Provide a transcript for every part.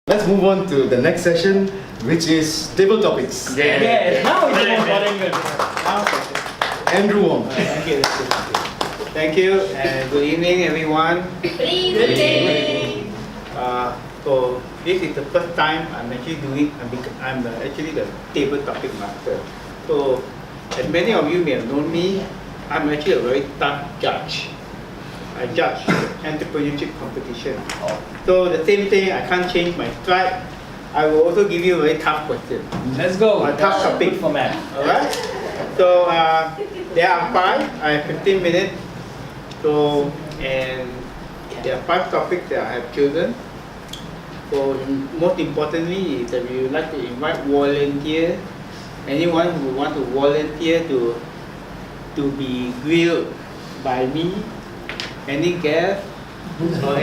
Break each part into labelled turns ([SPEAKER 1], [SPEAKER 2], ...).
[SPEAKER 1] Let's move on to the next session, which is table topics.
[SPEAKER 2] Yeah, now it's more important.
[SPEAKER 1] Andrew Wong.
[SPEAKER 3] Thank you. Thank you, and good evening, everyone.
[SPEAKER 4] Good evening.
[SPEAKER 3] So this is the first time I'm actually doing. I'm actually the table topic master. So, as many of you may have known me, I'm actually a very tough judge. I judge entrepreneurship competition. So the same thing, I can't change my stride. I will also give you a very tough question.
[SPEAKER 2] Let's go.
[SPEAKER 3] A tough topic.
[SPEAKER 2] Good format.
[SPEAKER 3] Alright? So there are 5, I have 15 minutes. So, and there are 5 topics that I have chosen. So most importantly is that we would like to invite volunteers. Anyone who want to volunteer to be grilled by me, any guest or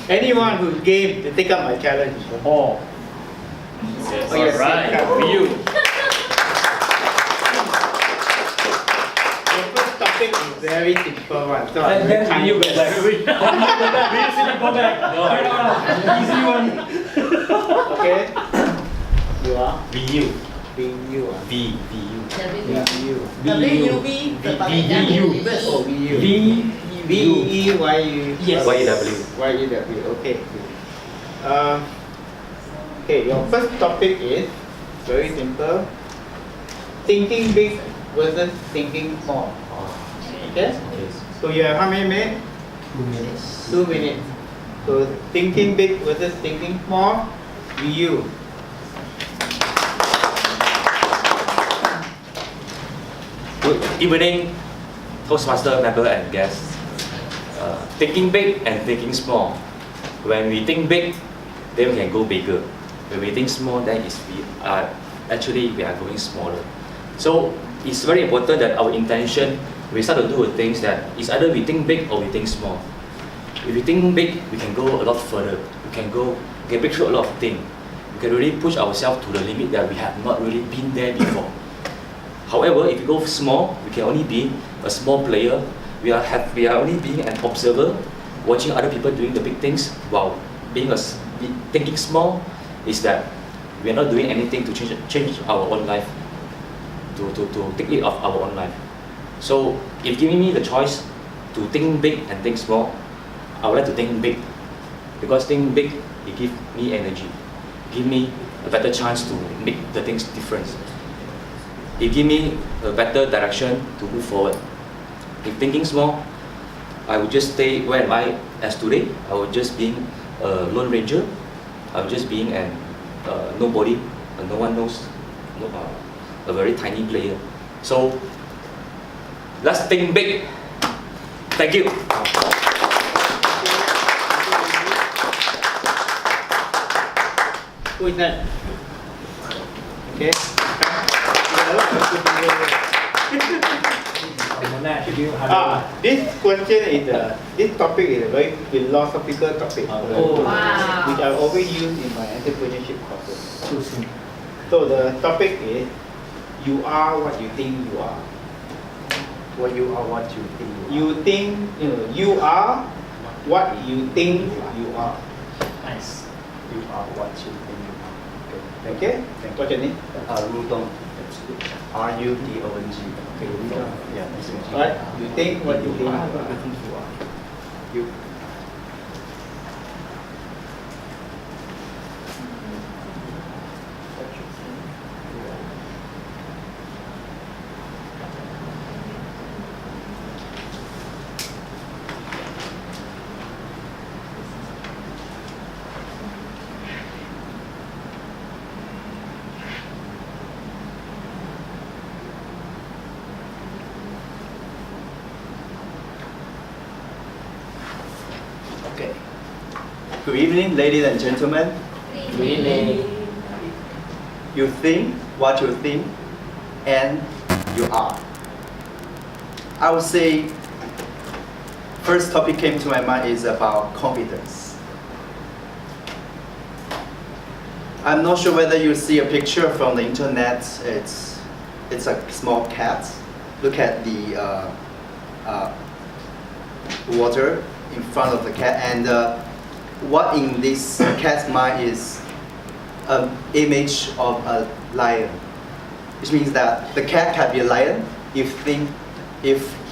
[SPEAKER 3] anyone who's game to take up my challenge.
[SPEAKER 2] Oh.
[SPEAKER 3] Oh, yes.
[SPEAKER 2] Alright. For you.
[SPEAKER 3] The first topic is very simple one. So I'm
[SPEAKER 2] And
[SPEAKER 3] very
[SPEAKER 2] then
[SPEAKER 3] kind.
[SPEAKER 2] you get like go back. Easy one.
[SPEAKER 3] Okay. You are
[SPEAKER 2] VU.
[SPEAKER 3] being you are.
[SPEAKER 2] VU.
[SPEAKER 3] You.
[SPEAKER 4] WUB
[SPEAKER 3] Oh, you. VEYU.
[SPEAKER 2] Yes.
[SPEAKER 3] YEW. Okay. Okay. Your first topic is very simple. Thinking big versus thinking small. Okay. So you have how many minutes? 2 minutes. So thinking big versus thinking small. VU.
[SPEAKER 5] Good evening, Toastmaster member and guests. Thinking big and thinking small. When we think big, then we can go bigger. When we think small, then we are going smaller. So it's very important that our intention, we start to do things that is either we think big or we think small. If we think big, we can go a lot further. We can break through a lot of things. We can really push ourselves to the limit that we have not really been there before. However, if you go small, we can only be a small player. We are only being an observer, watching other people doing the big things, while thinking small is that we are not doing anything to change our own life, to take it of our own life. So, if giving me the choice to think big and think small, I would like to think big, because think big, it gives me energy, give me a better chance to make the things different. It gives me a better direction to move forward. If thinking small, I would just stay where am I as today. I would just being a lone ranger. I would just being an nobody, no one knows, a very tiny player. So let's think big. Thank you.
[SPEAKER 3] Who is that? Okay. This question is this topic is a very philosophical topic,
[SPEAKER 4] Wow.
[SPEAKER 3] which I always use in my entrepreneurship courses. So the topic is, you are what you think you are.
[SPEAKER 1] What you are, what you think.
[SPEAKER 3] You are what you think you are.
[SPEAKER 2] Nice.
[SPEAKER 1] You are what you think you are.
[SPEAKER 3] Okay? What's your name?
[SPEAKER 1] Rudong. RUDONG. Okay, Rudong. Yeah, nice to meet you.
[SPEAKER 3] Alright? You think what you think.
[SPEAKER 1] You.
[SPEAKER 6] Okay. Good evening, ladies and gentlemen. You think what you think, and you are. I would say, first topic came to my mind is about confidence. I'm not sure whether you see a picture from the internet. It's a small cat. Look at the water in front of the cat, and what in this cat's mind is an image of a lion, which means that the cat can be a lion if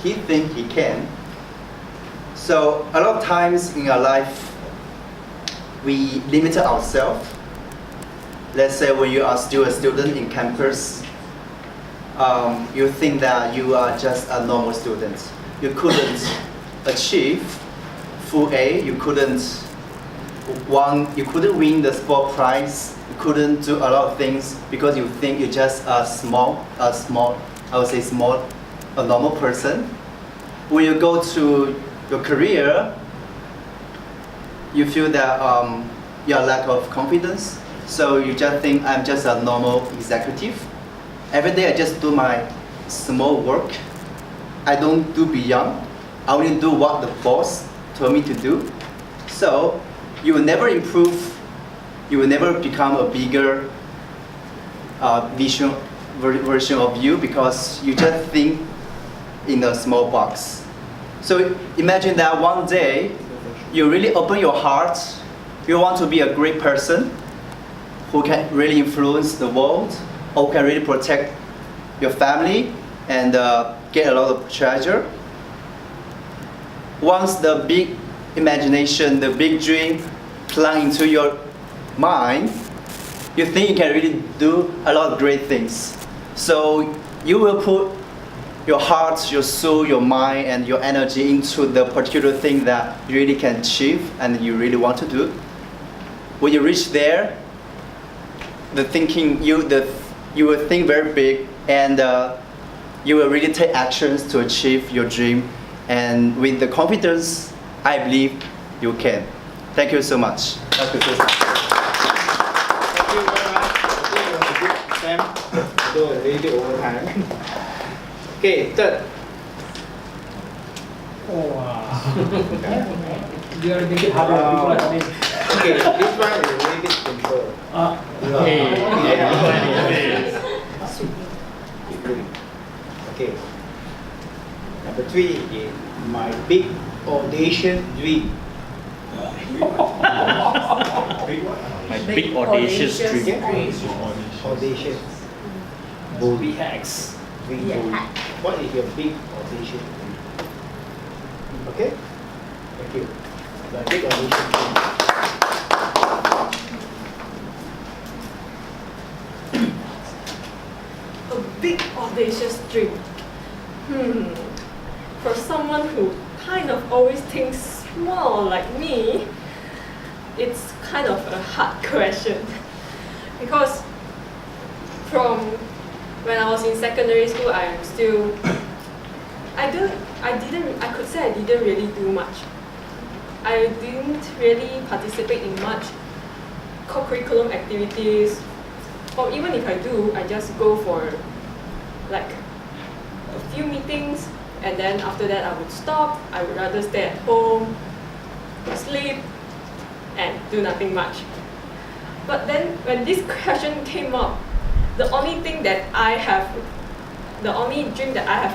[SPEAKER 6] he think he can. So a lot of times in our life, we limit ourselves. Let's say when you are still a student in campus, you think that you are just a normal student. You couldn't achieve full A. You couldn't win the sport prize. You couldn't do a lot of things because you think you're just a normal person. When you go to your career, you feel that you are lack of confidence. So you just think I'm just a normal executive. Every day I just do my small work. I don't do beyond. I only do what the boss told me to do. So you will never improve. You will never become a bigger version of you because you just think in a small box. So imagine that one day you really open your heart. You want to be a great person who can really influence the world, or can really protect your family and get a lot of treasure. Once the big imagination, the big dream plant into your mind, you think you can really do a lot of great things. So you will put your heart, your soul, your mind, and your energy into the particular thing that you really can achieve and you really want to do. When you reach there, you will think very big, and you will really take actions to achieve your dream. And with the confidence, I believe you can. Thank you so much.
[SPEAKER 3] Thank you very much. I think it was a good Sam. Though a little bit over time. Okay, third.
[SPEAKER 2] Wow. You are making it harder. People are coming.
[SPEAKER 3] Okay, this one is a little bit simple. Okay. Number 3 is my big audacious dream.
[SPEAKER 5] My big audacious dream.
[SPEAKER 3] Yeah. Audacious.
[SPEAKER 2] Bobby hacks.
[SPEAKER 3] Dream. What is your big audacious dream? Okay? Thank you. My big audacious dream.
[SPEAKER 4] A big audacious dream. For someone who kind of always thinks small like me, it's kind of a hard question. Because from when I was in secondary school, I could say I didn't really do much. I didn't really participate in much co-curriculum activities, or even if I do, I just go for like a few meetings, and then after that I would stop. I would rather stay at home, sleep, and do nothing much. But then when this question came up, the only dream that I have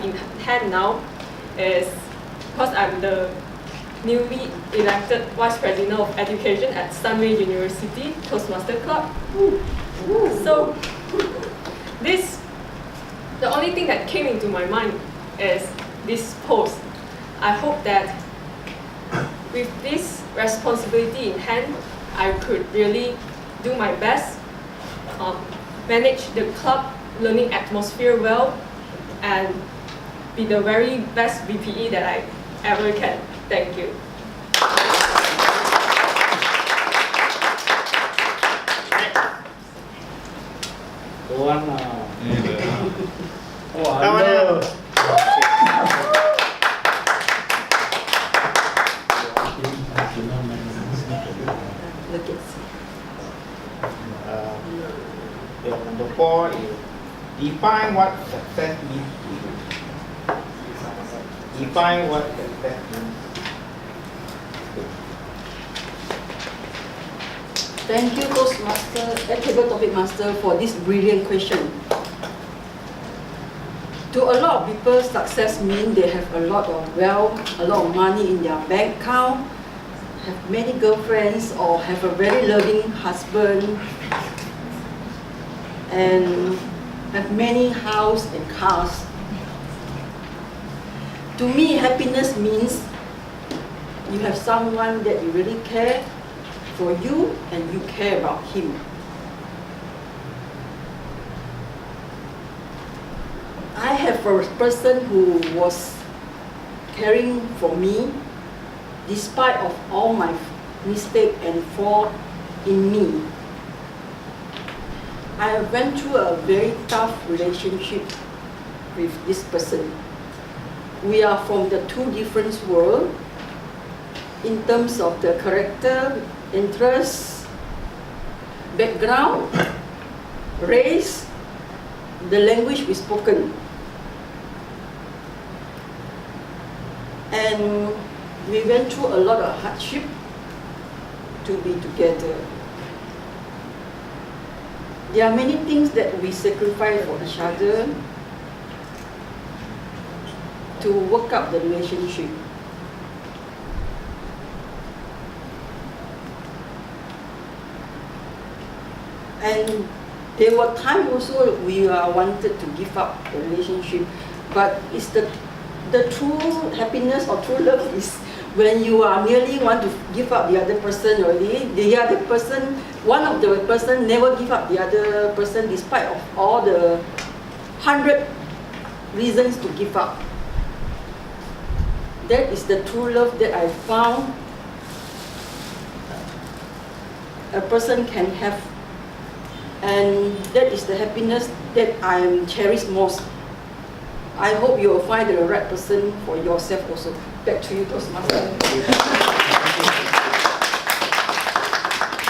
[SPEAKER 4] in hand now is, because I'm the newly elected Vice President of Education at Sunway University Toastmaster Club. So the only thing that came into my mind is this post. I hope that with this responsibility in hand, I could really do my best, manage the club learning atmosphere well, and be the very best VPE that I ever can. Thank you.
[SPEAKER 3] One. Number 4 is define what success means to you. Define what success means.
[SPEAKER 7] Thank you, Toastmaster, Table Topic Master, for this brilliant question. To a lot of people, success means they have a lot of wealth, a lot of money in their bank account, have many girlfriends or have a very loving husband and have many house and cars. To me, happiness means you have someone that you really care for you and you care about him. I have a person who was caring for me despite of all my mistake and fault in me. I went through a very tough relationship with this person. We are from the two different worlds in terms of the character, interests, background, race, the language we spoken. And we went through a lot of hardship to be together. There are many things that we sacrifice for each other to work out the relationship. And there were times also we wanted to give up the relationship, but it's the true happiness or true love is when you are merely want to give up the other person already. The other person, one of the person never give up the other person despite of all the 100 reasons to give up. That is the true love that I found a person can have, and that is the happiness that I am cherish most. I hope you will find the right person for yourself also. Back to you, Toastmaster.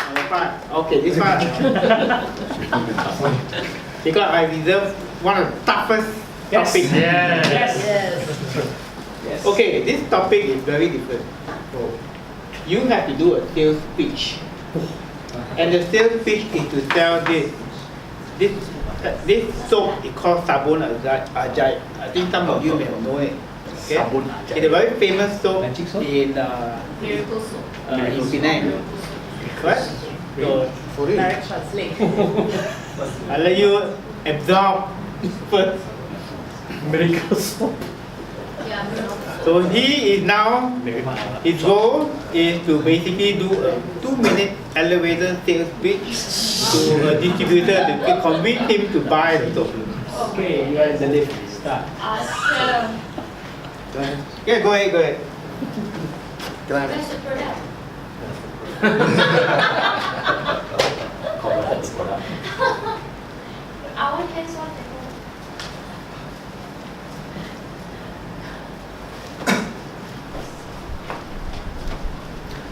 [SPEAKER 3] Number 5. Okay, this one. Because I reserve one of the toughest topics.
[SPEAKER 2] Yes.
[SPEAKER 7] Yes.
[SPEAKER 3] Okay, this topic is very different. You have to do a sales pitch. And the sales pitch is to sell this soap is called Sabun Ajaib. I think some of you may know it. Okay? It's a very famous soap
[SPEAKER 2] Magic soap?
[SPEAKER 3] in
[SPEAKER 4] Miracle soap.
[SPEAKER 3] in Penang. Right? So,
[SPEAKER 1] For real.
[SPEAKER 4] Direct translate.
[SPEAKER 3] I'll let you absorb first.
[SPEAKER 2] Miracle soap.
[SPEAKER 4] Yeah, miracle.
[SPEAKER 3] So he is now, his goal is to basically do a 2-minute elevator sales pitch to a distributor to convince him to buy the soap.
[SPEAKER 2] Okay, you are in the lift. Start.
[SPEAKER 4] Awesome.
[SPEAKER 3] Yeah, go ahead.
[SPEAKER 1] Can I have
[SPEAKER 4] Where's the product? I want hands-on.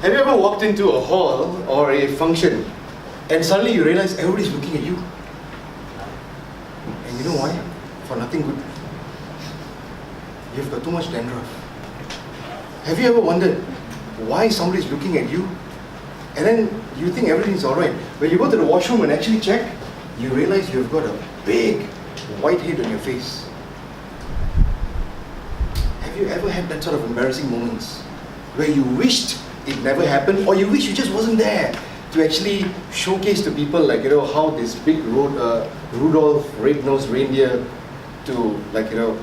[SPEAKER 1] Have you ever walked into a hall or a function and suddenly you realize everybody's looking at you? And you know why? For nothing good. You've got too much dandruff. Have you ever wondered why somebody's looking at you? And then you think everything's alright. When you go to the washroom and actually check, you realize you've got a big white head on your face. Have you ever had that sort of embarrassing moments where you wished it never happened, or you wish you just wasn't there to actually showcase to people, like, you know, how this big Rudolph red-nosed reindeer to, like, you know,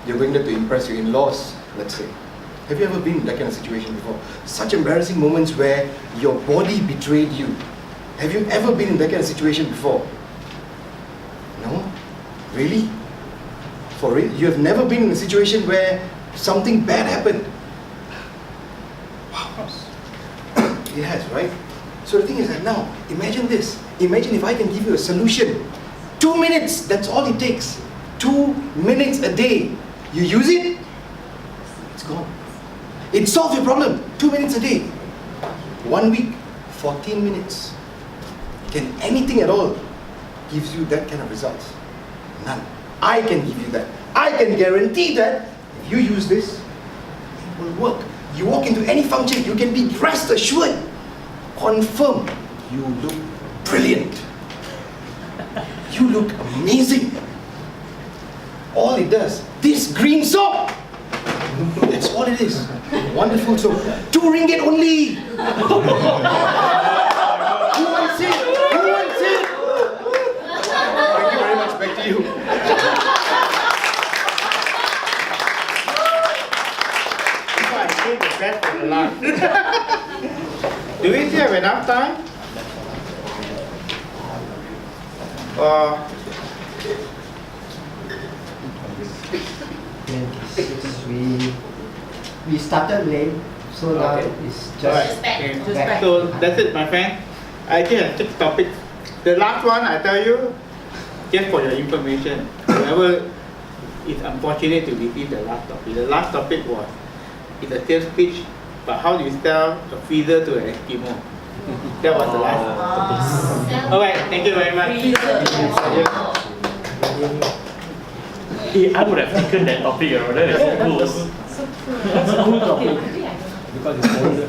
[SPEAKER 1] you're going there to impress your in-laws, let's say. Have you ever been in that kind of situation before? Such embarrassing moments where your body betrayed you. Have you ever been in that kind of situation before? No? Really? For real? You have never been in a situation where something bad happened? Wow. It has, right? So the thing is that now, imagine this. Imagine if I can give you a solution. 2 minutes, that's all it takes. 2 minutes a day. You use it, it's gone. It solves your problem. 2 minutes a day. 1 week, 14 minutes. Can anything at all gives you that kind of results? None. I can give you that. I can guarantee that if you use this, it will work. You walk into any function, you can be rest assured, confirm, you look brilliant. You look amazing. All it does, this green soap, that's all it it is. Wonderful. So, 2 ringgit only. Who wants it? Who wants it? Thank you very much. Back to you.
[SPEAKER 3] I saved the best for the last. Do we still have enough time?
[SPEAKER 8] We started late, so now
[SPEAKER 3] Okay.
[SPEAKER 8] it's
[SPEAKER 3] Alright,
[SPEAKER 8] just
[SPEAKER 3] okay.
[SPEAKER 8] back.
[SPEAKER 3] So that's it, my friend. I think I have 6 topics. The last one I tell you, just for your information, whoever is unfortunate to receive the last topic. The last topic was, it's a sales pitch, but how do you sell a freezer to an Eskimo? That was the last topic. Alright, thank you very much.
[SPEAKER 2] I would have taken that topic, that is so cool.
[SPEAKER 9] That's a cool topic. Because it's older.